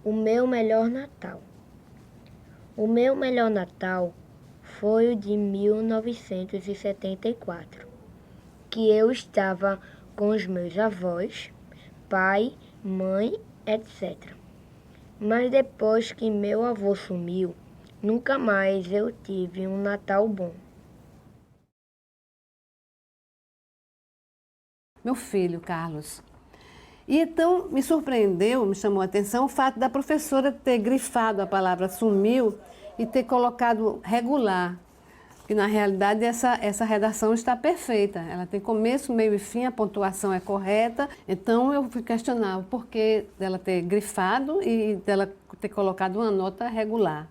O meu melhor Natal. O meu melhor Natal foi o de 1974, que eu estava com os meus avós, pai, mãe, etc. Mas depois que meu avô sumiu, nunca mais eu tive um Natal bom. Meu filho, Carlos. E então me surpreendeu, me chamou a atenção o fato da professora ter grifado a palavra sumiu e ter colocado regular. E na realidade essa redação está perfeita. Ela tem começo, meio e fim, a pontuação é correta. Então eu fui questionar o porquê dela ter grifado e dela ter colocado uma nota regular,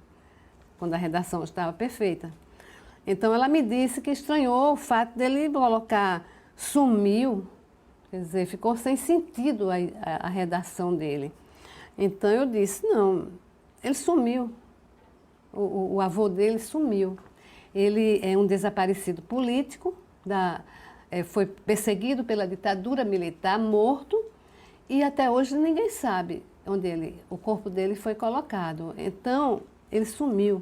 quando a redação estava perfeita. Então ela me disse que estranhou o fato dele colocar sumiu. Quer dizer, ficou sem sentido a redação dele. Então eu disse, não, ele sumiu. O avô dele sumiu. Ele é um desaparecido político, foi perseguido pela ditadura militar, morto, e até hoje ninguém sabe onde o corpo dele foi colocado. Então, ele sumiu.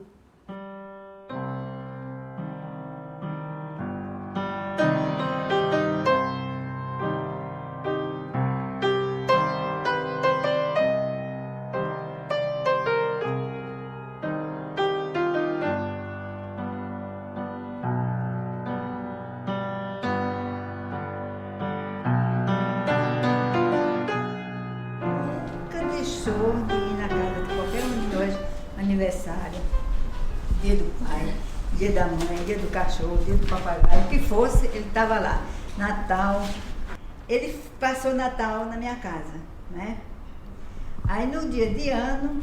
Deixou de ir na casa de qualquer um de nós, aniversário, dia do pai, dia da mãe, dia do cachorro, dia do papagaio, o que fosse, ele estava lá. Natal, ele passou Natal na minha casa, né? Aí no dia de ano,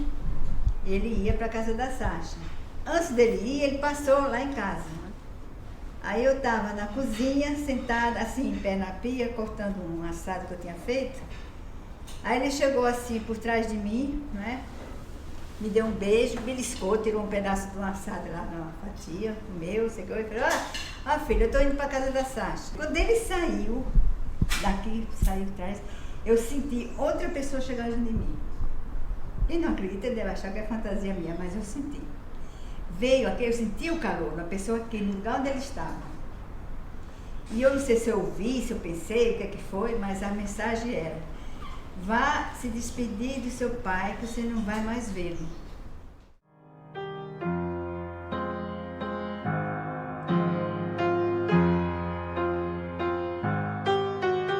ele ia para a casa da Sasha. Antes dele ir, ele passou lá em casa. Aí eu estava na cozinha, sentada assim, em pé na pia, cortando um assado que eu tinha feito. Aí ele chegou assim por trás de mim, né? Me deu um beijo, beliscou, tirou um pedaço de um assado lá na fatia, comeu, chegou e falou, filha, eu tô indo pra casa da Sasha. Quando ele saiu daqui, saiu de trás, eu senti outra pessoa chegar junto de mim. E não acredita, ele deve achar que é fantasia minha, mas eu senti. Veio aqui, eu senti o calor da pessoa aqui, no lugar onde ele estava. E eu não sei se eu ouvi, se eu pensei, o que é que foi, mas a mensagem era: vá se despedir do seu pai, que você não vai mais vê-lo.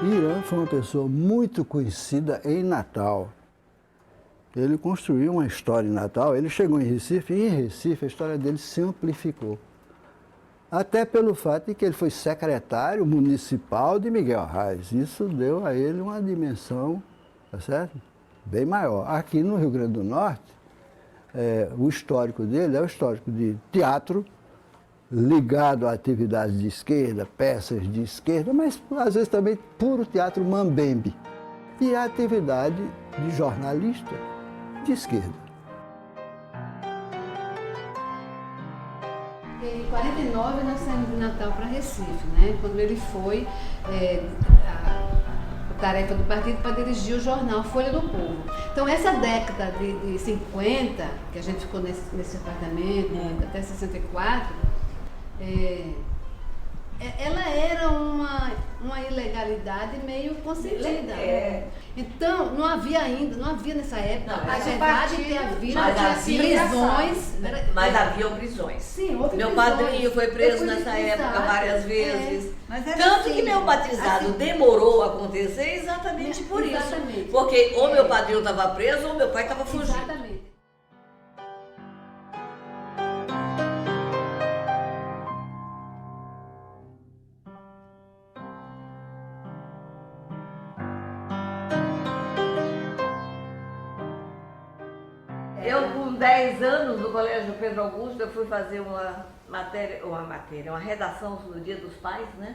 Irã foi uma pessoa muito conhecida em Natal. Ele construiu uma história em Natal, ele chegou em Recife, e em Recife a história dele se amplificou. Até pelo fato de que ele foi secretário municipal de Miguel Arraes. Isso deu a ele uma dimensão, tá certo? Bem maior. Aqui no Rio Grande do Norte, o histórico dele é o histórico de teatro, ligado a atividades de esquerda, peças de esquerda, mas às vezes também puro teatro mambembe. E a atividade de jornalista de esquerda. Em 49 nós saímos de Natal para Recife, né? Quando ele foi a tarefa do partido para dirigir o jornal Folha do Povo. Então essa década de 50, que a gente ficou nesse apartamento, até 64, ela era uma ilegalidade meio consentida. Então, não havia nessa época, apesar de ter havido prisões. Mas haviam prisões. Sim, houve meu prisões. Padrinho foi preso nessa época várias vezes. Mas Tanto que meu batizado demorou a acontecer exatamente por isso. Porque ou meu padrinho estava preso ou meu pai estava fugindo. Exatamente. Eu, com 10 anos, no Colégio Pedro Augusto, eu fui fazer uma redação no Dia dos Pais, né?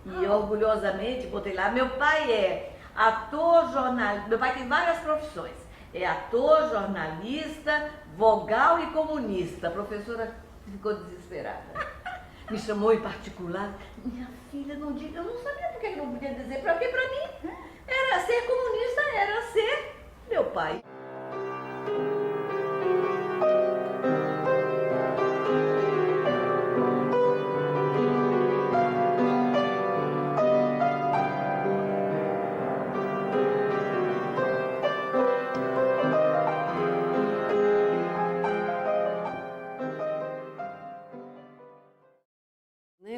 E orgulhosamente botei lá, meu pai é ator, jornalista, meu pai tem várias profissões, é ator, jornalista, vogal e comunista. A professora ficou desesperada. Me chamou em particular, minha filha, não diga, eu não sabia por que não podia dizer, porque para mim era ser comunista, era ser meu pai.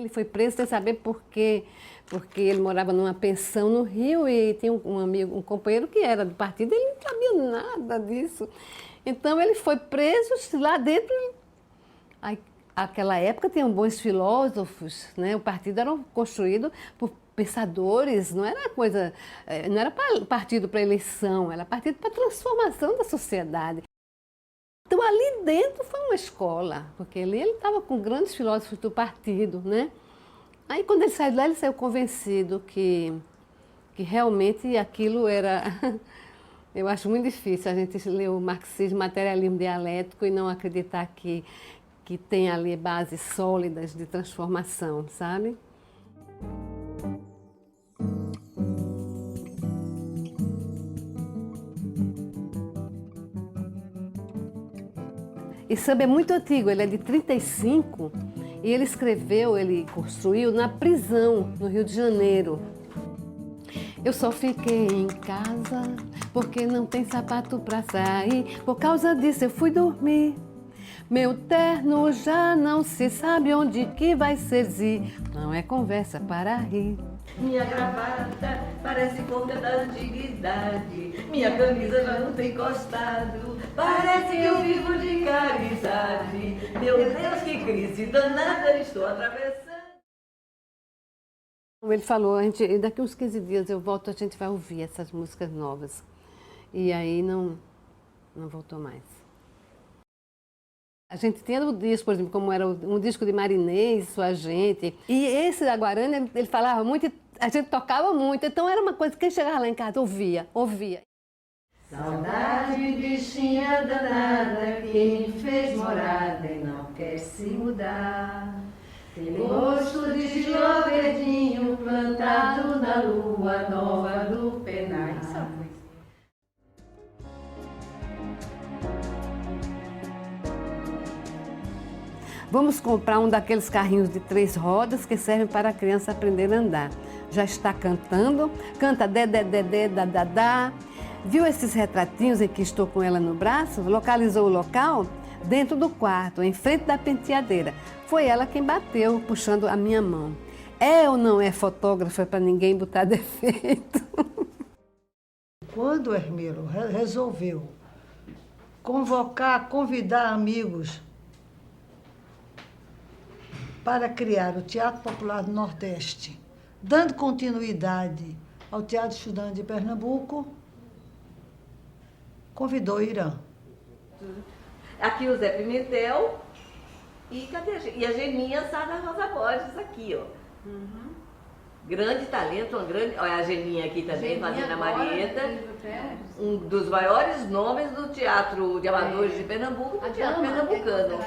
Ele foi preso sem saber por quê. Porque ele morava numa pensão no Rio e tinha um amigo, um companheiro que era do partido, ele não sabia nada disso. Então ele foi preso lá dentro. Aí, naquela época tinham bons filósofos, né? O partido era construído por pensadores, não era coisa, não era partido para eleição, era partido para transformação da sociedade. Então ali dentro foi uma escola, porque ele estava com grandes filósofos do partido, né? Aí quando ele saiu de lá, ele saiu convencido que realmente aquilo era... Eu acho muito difícil a gente ler o marxismo, materialismo dialético e não acreditar que tem ali bases sólidas de transformação, sabe? Esse samba é muito antigo, ele é de 35 e ele construiu na prisão, no Rio de Janeiro. Eu só fiquei em casa porque não tem sapato pra sair. Por causa disso eu fui dormir. Meu terno já não se sabe onde que vai servir. Não é conversa para rir. Minha gravata parece conta da antiguidade. Minha camisa já não tem costado. Parece que eu vivo de caridade. Meu Deus, que crise danada estou atravessando. Ele falou, daqui uns 15 dias eu volto, a gente vai ouvir essas músicas novas. E aí não voltou mais. A gente tinha o disco, por exemplo, como era um disco de Marinês, Sua Gente. E esse da Guarani, ele falava muito, a gente tocava muito. Então era uma coisa que quem chegava lá em casa ouvia. Saudade, bichinha danada, que me fez morada e não quer se mudar. Tem gosto de giló verdinho plantado na lua nova do Penai. Vamos comprar um daqueles carrinhos de 3 rodas que servem para a criança aprender a andar. Já está cantando, canta dé, dé, dé, dé, dá, dá, dá. Viu esses retratinhos em que estou com ela no braço? Localizou o local? Dentro do quarto, em frente da penteadeira. Foi ela quem bateu, puxando a minha mão. É ou não é fotógrafa para ninguém botar defeito? Quando o Hermilo resolveu convidar amigos para criar o Teatro Popular do Nordeste, dando continuidade ao Teatro Estudante de Pernambuco, convidou Irã. Aqui o Zé Pimentel e a Geninha Sada Rosa Borges aqui, ó. Uhum. Grande talento, olha a Geninha aqui também, fazendo a Marieta. Um dos maiores nomes do teatro de amadores de Pernambuco, do teatro pernambucano.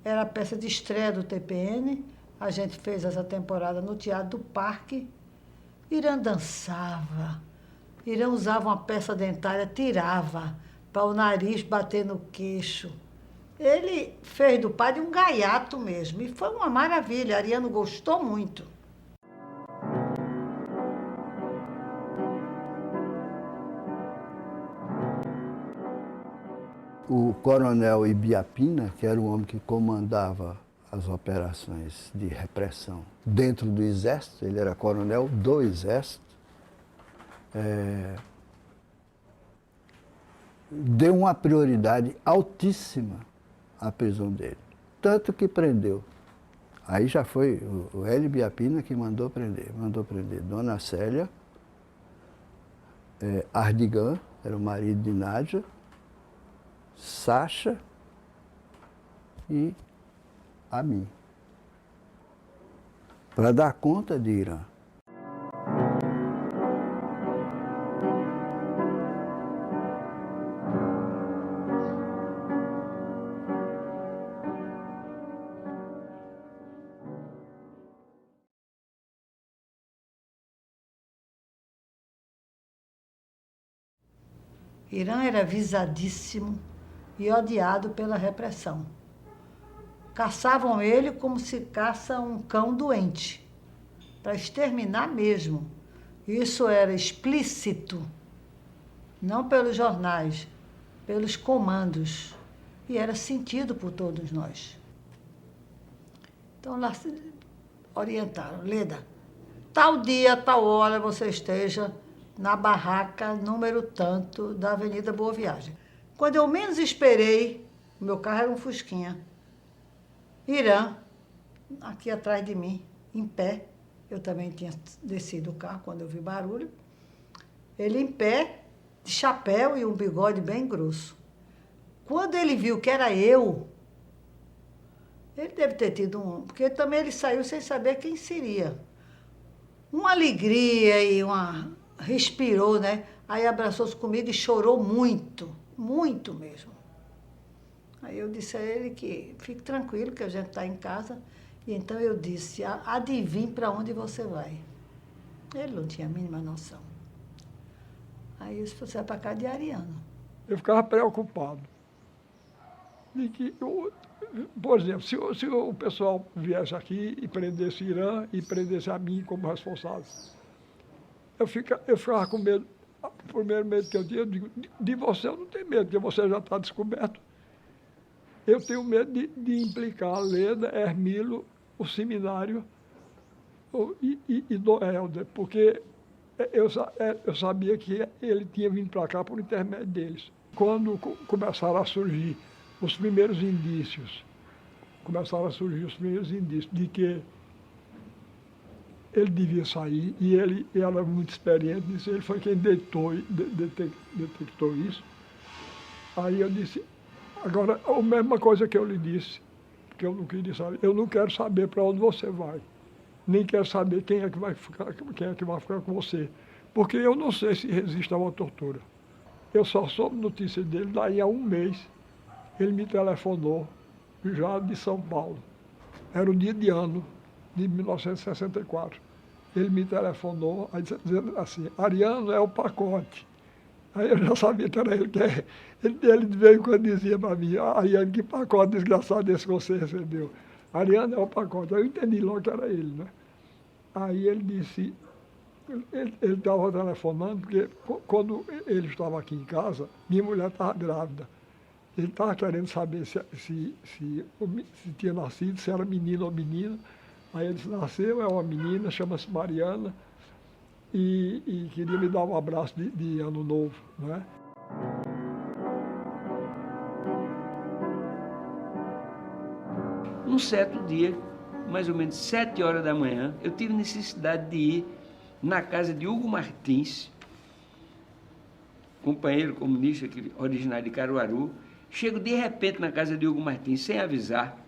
Era a peça de estreia do TPN, a gente fez essa temporada no Teatro do Parque. Irã dançava, Irã usava uma peça dentária, tirava para o nariz bater no queixo. Ele fez do padre um gaiato mesmo, e foi uma maravilha, Ariano gostou muito. O coronel Ibiapina, que era o homem que comandava as operações de repressão dentro do Exército, ele era coronel do Exército, deu uma prioridade altíssima à prisão dele. Tanto que prendeu. Aí já foi o Hélio Biapina que mandou prender. Mandou prender Dona Célia, Ardigan, era o marido de Nádia, Sacha e a mim, para dar conta de Irã. Irã era visadíssimo e odiado pela repressão. Caçavam ele como se caça um cão doente, para exterminar mesmo. Isso era explícito, não pelos jornais, pelos comandos, e era sentido por todos nós. Então, lá, orientaram. Leda, tal dia, tal hora você esteja na barraca número tanto da Avenida Boa Viagem. Quando eu menos esperei, o meu carro era um Fusquinha. Irã, aqui atrás de mim, em pé. Eu também tinha descido o carro quando eu vi barulho. Ele em pé, de chapéu e um bigode bem grosso. Quando ele viu que era eu, ele deve ter tido porque também ele saiu sem saber quem seria. Uma alegria e respirou, né? Aí abraçou-se comigo e chorou muito, muito mesmo. Aí eu disse a ele que fique tranquilo, que a gente está em casa. E então eu disse, adivinhe para onde você vai. Ele não tinha a mínima noção. Aí eu disse, você vai para cá de Ariano. Eu ficava preocupado. De que, por exemplo, se o pessoal viesse aqui e prendesse Irã e prendesse a mim como responsável, eu ficava com medo. O primeiro medo que eu tinha, de você eu não tenho medo, porque você já está descoberto. Eu tenho medo de implicar a Leda, Hermilo, o seminário e do Helder, porque eu sabia que ele tinha vindo para cá por intermédio deles. Quando começaram a surgir os primeiros indícios, de que ele devia sair, e ele era muito experiente nisso, ele foi quem detectou isso. Aí eu disse, agora, a mesma coisa que eu lhe disse, que eu não queria saber, eu não quero saber para onde você vai, nem quero saber quem é que vai ficar com você, porque eu não sei se resiste a uma tortura. Eu só soube notícia dele daí a um mês. Ele me telefonou, já de São Paulo. Era um dia de ano, de 1964. Ele me telefonou, aí dizendo assim, Ariano é o pacote. Aí eu já sabia que era ele, ele veio quando dizia para mim, Ariano, que pacote desgraçado esse que você recebeu? Ariano é o pacote. Aí eu entendi logo que era ele, né? Aí ele disse, ele estava telefonando, porque quando ele estava aqui em casa, minha mulher estava grávida. Ele estava querendo saber se tinha nascido, se era menino ou menina. Aí ele disse, nasceu, é uma menina, chama-se Mariana, e queria me dar um abraço de ano novo, né? Um certo dia, mais ou menos 7 horas da manhã, eu tive necessidade de ir na casa de Hugo Martins, companheiro comunista originário de Caruaru. Chego de repente na casa de Hugo Martins, sem avisar.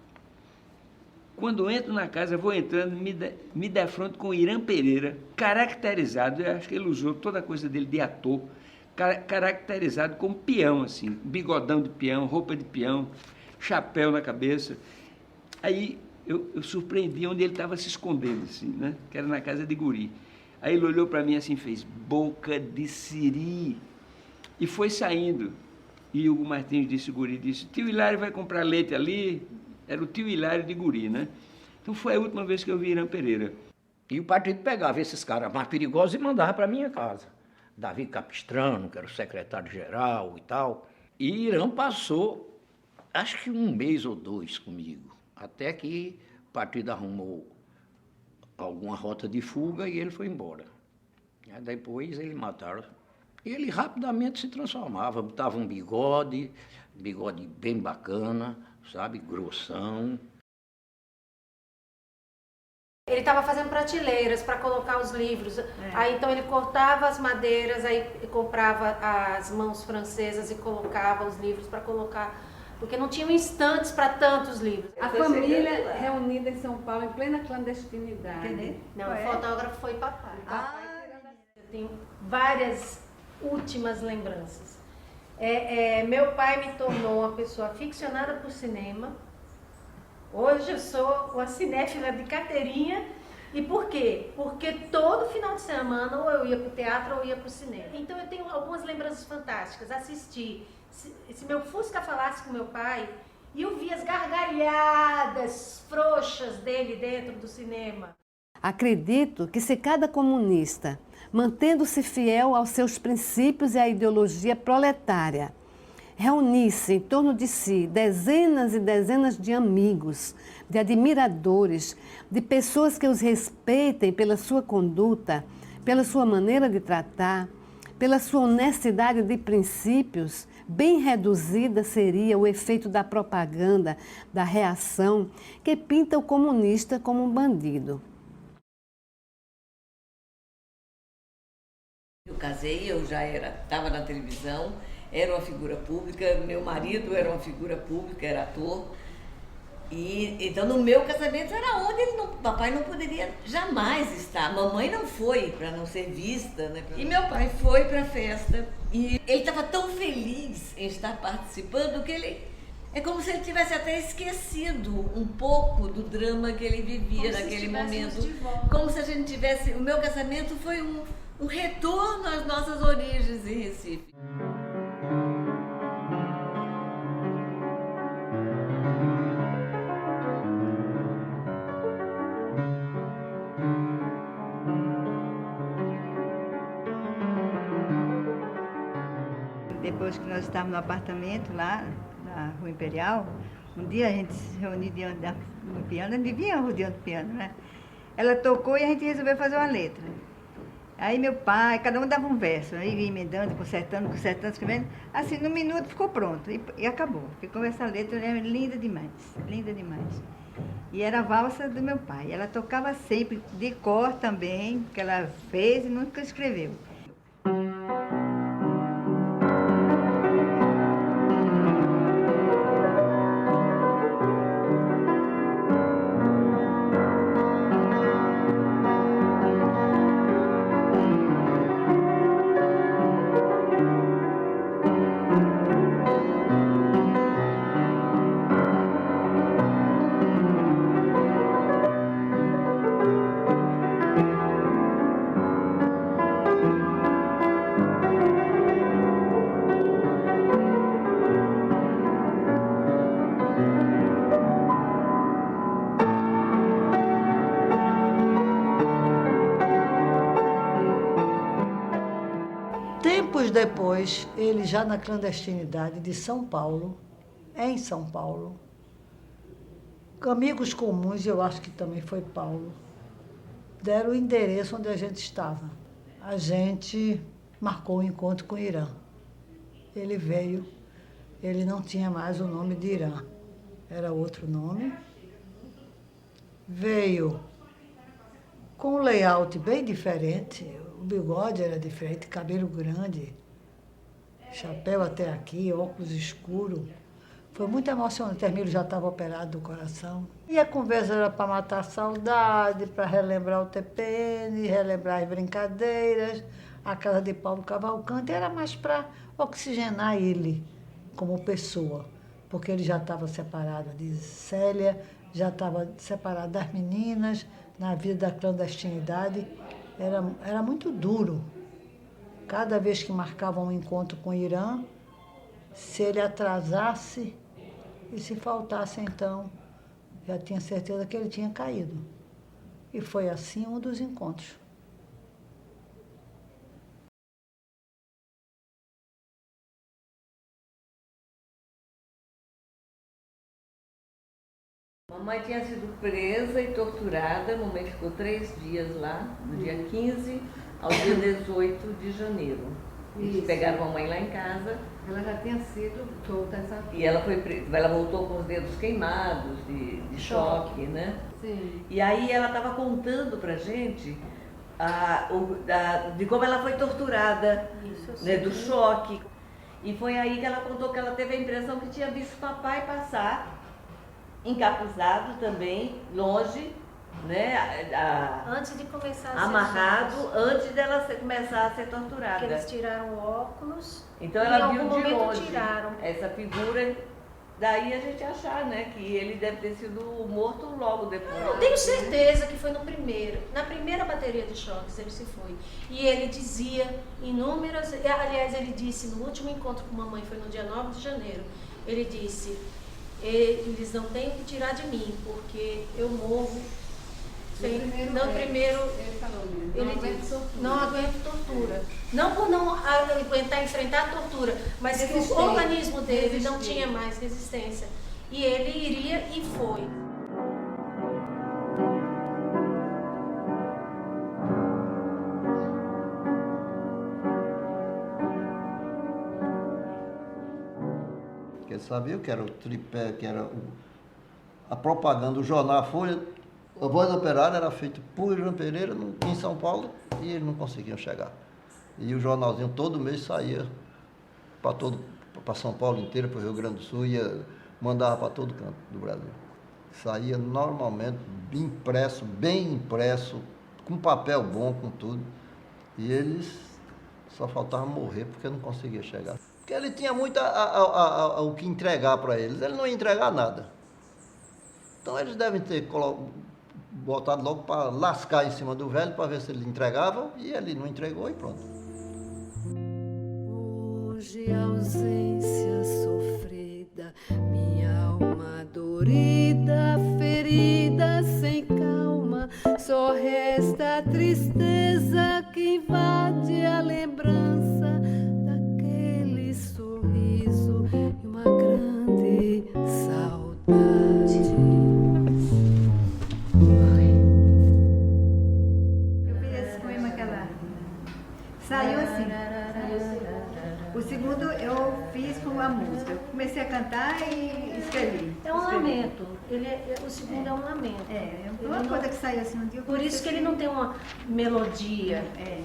Quando entro na casa, vou entrando, me defronto com Irã Pereira, caracterizado, eu acho que ele usou toda a coisa dele de ator, caracterizado como peão, assim, bigodão de peão, roupa de peão, chapéu na cabeça. Aí eu surpreendi onde ele estava se escondendo, assim, né? Que era na casa de Guri. Aí ele olhou para mim assim, fez boca de siri, e foi saindo. E o Hugo Martins disse, o Guri disse, tio Hilário vai comprar leite ali. Era o tio Hilário de Guri, né? Então foi a última vez que eu vi Irã Pereira. E o partido pegava esses caras mais perigosos e mandava para minha casa. Davi Capistrano, que era o secretário-geral e tal. E Irã passou, acho que 1 mês ou 2 comigo. Até que o partido arrumou alguma rota de fuga e ele foi embora. Aí depois eles mataram. E ele rapidamente se transformava, botava um bigode bem bacana, sabe, grossão. Ele estava fazendo prateleiras para colocar os livros. Aí então ele cortava as madeiras, aí comprava as mãos francesas e colocava os livros para colocar, porque não tinham estantes para tantos livros. A família reunida em São Paulo em plena clandestinidade. Não, o fotógrafo foi papai. Eu tenho várias últimas lembranças. Meu pai me tornou uma pessoa aficionada por cinema. Hoje eu sou uma cinéfila de carteirinha. E por quê? Porque todo final de semana ou eu ia para o teatro ou eu ia para o cinema. Então eu tenho algumas lembranças fantásticas. Assisti. Se meu Fusca falasse com meu pai, e eu vi as gargalhadas frouxas dele dentro do cinema. Acredito que se cada comunista, mantendo-se fiel aos seus princípios e à ideologia proletária, reunisse em torno de si dezenas e dezenas de amigos, de admiradores, de pessoas que os respeitem pela sua conduta, pela sua maneira de tratar, pela sua honestidade de princípios, bem reduzida seria o efeito da propaganda, da reação, que pinta o comunista como um bandido. Eu casei, eu já estava na televisão, era uma figura pública, meu marido era uma figura pública, era ator. E então no meu casamento era onde papai não poderia jamais estar. Mamãe não foi para não ser vista, né? E meu pai foi para a festa e ele estava tão feliz em estar participando que ele é como se ele tivesse até esquecido um pouco do drama que ele vivia naquele momento. Como se a gente tivesse. O meu casamento foi um retorno às nossas origens em Recife. Depois que nós estávamos no apartamento lá na Rua Imperial, um dia a gente se reuniu diante do piano, a gente vivia rodeando o piano, né? Ela tocou e a gente resolveu fazer uma letra. Aí meu pai, cada um dava um verso, aí ia emendando, consertando, escrevendo. Assim, no minuto ficou pronto e acabou. Ficou essa letra linda demais, linda demais. E era a valsa do meu pai. Ela tocava sempre, de cor também, que ela fez e nunca escreveu. Tempos depois, ele já na clandestinidade de São Paulo, em São Paulo, amigos comuns, eu acho que também foi Paulo, deram o endereço onde a gente estava. A gente marcou o encontro com o Irã. Ele veio, ele não tinha mais o nome de Irã, era outro nome. Veio com um layout bem diferente, o bigode era diferente, cabelo grande, chapéu até aqui, óculos escuros. Foi muito emocionante. Hermílio já estava operado do coração. E a conversa era para matar a saudade, para relembrar o TPN, relembrar as brincadeiras, a casa de Paulo Cavalcante. Era mais para oxigenar ele como pessoa, porque ele já estava separado de Célia, já estava separado das meninas, na vida da clandestinidade. Era muito duro. Cada vez que marcava um encontro com o Irã, se ele atrasasse e se faltasse, então, já tinha certeza que ele tinha caído. E foi assim um dos encontros. Mamãe tinha sido presa e torturada, mamãe ficou 3 dias lá, no dia 15 ao dia 18 de janeiro. Eles pegaram a mamãe lá em casa. Ela já tinha sido solta essa... E ela voltou com os dedos queimados, de choque, né? Sim. E aí ela estava contando pra gente de como ela foi torturada, né, do choque. E foi aí que ela contou que ela teve a impressão que tinha visto papai passar, encapuzado também, longe, né? Antes de começar a amarrado, antes dela começar a ser torturada. Porque eles tiraram o óculos. Então ela viu de longe tiraram. essa figura, daí a gente achar, né, que ele deve ter sido morto logo depois. Eu tenho certeza que foi na primeira bateria de choques ele se foi. E ele dizia inúmeras, aliás, ele disse no último encontro com mamãe, foi no dia 9 de janeiro, ele disse: eles não têm que tirar de mim, porque eu morro Sim, no primeiro ele disse, não aguento tortura. Não por não aguentar enfrentar a tortura, mas que o organismo dele não tinha mais resistência. E ele iria e foi. Porque ele sabia que era o tripé, que era a propaganda, o jornal A Folha. A Voz Operária era feita por Irã Pereira em São Paulo e eles não conseguiam chegar. E o jornalzinho todo mês saía para São Paulo inteiro, para o Rio Grande do Sul, mandava para todo canto do Brasil. Saía normalmente, bem impresso, com papel bom, com tudo. E eles só faltava morrer porque não conseguia chegar. Porque ele tinha muito o que entregar para eles, ele não ia entregar nada. Então eles devem ter botado logo para lascar em cima do velho, para ver se ele entregava, e ele não entregou e pronto. Hoje a ausência sofrida, minha alma dorida, ferida sem calma, só resta a tristeza que invade a lembrança daquele sorriso e uma grande saudade. Saiu assim. O segundo eu fiz com a música. Eu comecei a cantar e escrevi. É um lamento. O segundo é um lamento. É uma coisa que saiu assim um dia. Por isso que ele não tem uma melodia.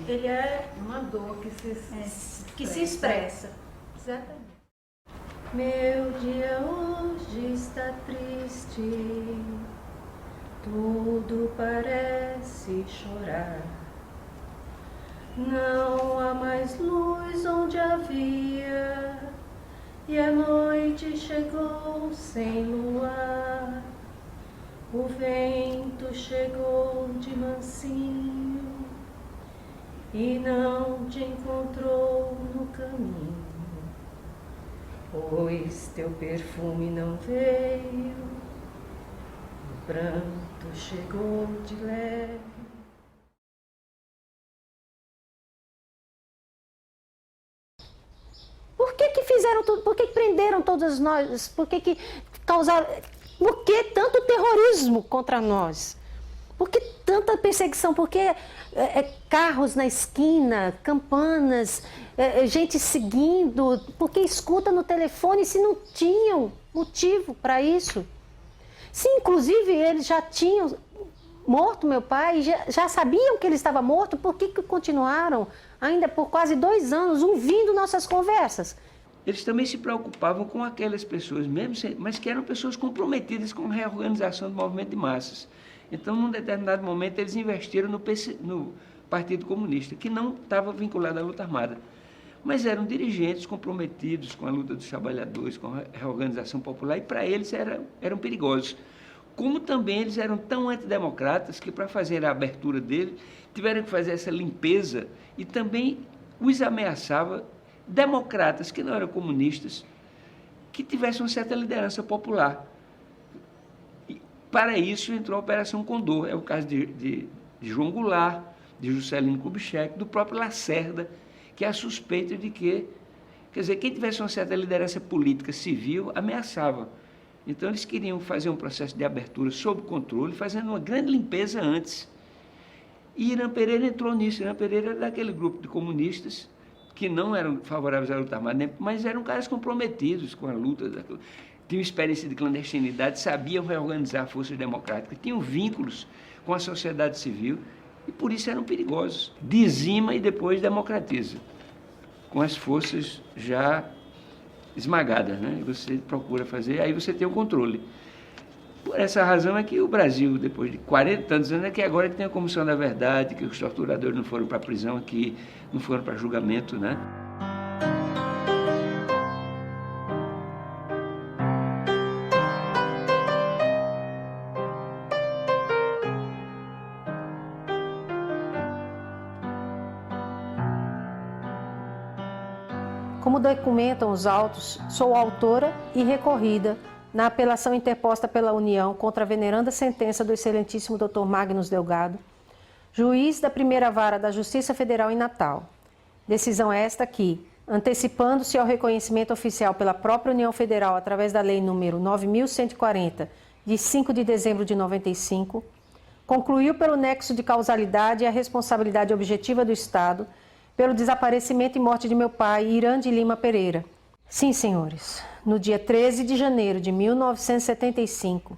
Ele é uma dor que se expressa. Exatamente. Meu dia hoje está triste, tudo parece chorar. Não há mais luz onde havia, e a noite chegou sem luar. O vento chegou de mansinho e não te encontrou no caminho, pois teu perfume não veio, o pranto chegou de leve. Por que fizeram tudo? Por que prenderam todas nós? Por que causaram? Por que tanto terrorismo contra nós? Por que tanta perseguição? Por que carros na esquina, campanas, gente seguindo? Por que escuta no telefone se não tinham motivo para isso? Se inclusive eles já tinham morto meu pai, já sabiam que ele estava morto, por que continuaram ainda por quase 2 anos ouvindo nossas conversas? Eles também se preocupavam com aquelas pessoas mesmo, mas que eram pessoas comprometidas com a reorganização do movimento de massas. Então, num determinado momento, eles investiram no Partido Comunista, que não estava vinculado à luta armada. Mas eram dirigentes comprometidos com a luta dos trabalhadores, com a reorganização popular, e para eles eram perigosos. Como também eles eram tão antidemocratas que, para fazer a abertura dele, tiveram que fazer essa limpeza e também os ameaçava democratas que não eram comunistas, que tivessem uma certa liderança popular. E, para isso entrou a Operação Condor. É o caso de João Goulart, de Juscelino Kubitschek, do próprio Lacerda, que há suspeita de que, quer dizer, quem tivesse uma certa liderança política civil ameaçava. Então, eles queriam fazer um processo de abertura sob controle, fazendo uma grande limpeza antes. E Irã Pereira entrou nisso. Irã Pereira era daquele grupo de comunistas que não eram favoráveis à luta armada, mas eram caras comprometidos com a luta. Tinham experiência de clandestinidade, sabiam reorganizar forças democráticas, tinham vínculos com a sociedade civil e, por isso, eram perigosos. Dizima e depois democratiza, com as forças já esmagadas, né? Você procura fazer, aí você tem o controle. Por essa razão é que o Brasil, depois de 40 tantos anos, é que agora tem a Comissão da Verdade, que os torturadores não foram para a prisão, que não foram para julgamento, né? Como documentam os autos, sou autora e recorrida na apelação interposta pela União contra a veneranda sentença do excelentíssimo Dr. Magnus Delgado, juiz da primeira vara da Justiça Federal em Natal. Decisão esta que, antecipando-se ao reconhecimento oficial pela própria União Federal através da Lei nº 9.140, de 5 de dezembro de 95, concluiu pelo nexo de causalidade a responsabilidade objetiva do Estado pelo desaparecimento e morte de meu pai, Irã de Lima Pereira. Sim, senhores, no dia 13 de janeiro de 1975,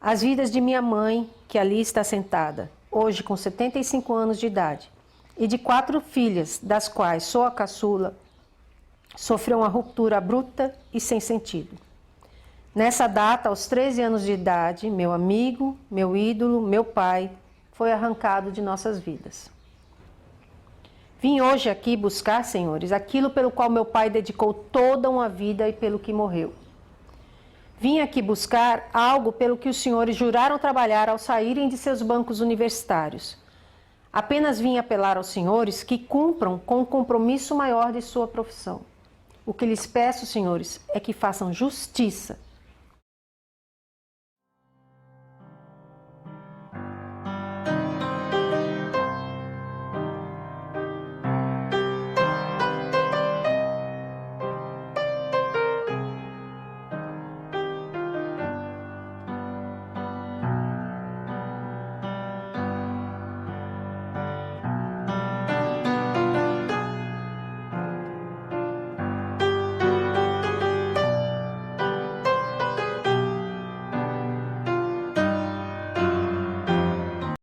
as vidas de minha mãe, que ali está sentada, hoje com 75 anos de idade, e de 4 filhas, das quais sou a caçula, sofreu uma ruptura abrupta e sem sentido. Nessa data, aos 13 anos de idade, meu amigo, meu ídolo, meu pai, foi arrancado de nossas vidas. Vim hoje aqui buscar, senhores, aquilo pelo qual meu pai dedicou toda uma vida e pelo que morreu. Vim aqui buscar algo pelo que os senhores juraram trabalhar ao saírem de seus bancos universitários. Apenas vim apelar aos senhores que cumpram com o compromisso maior de sua profissão. O que lhes peço, senhores, é que façam justiça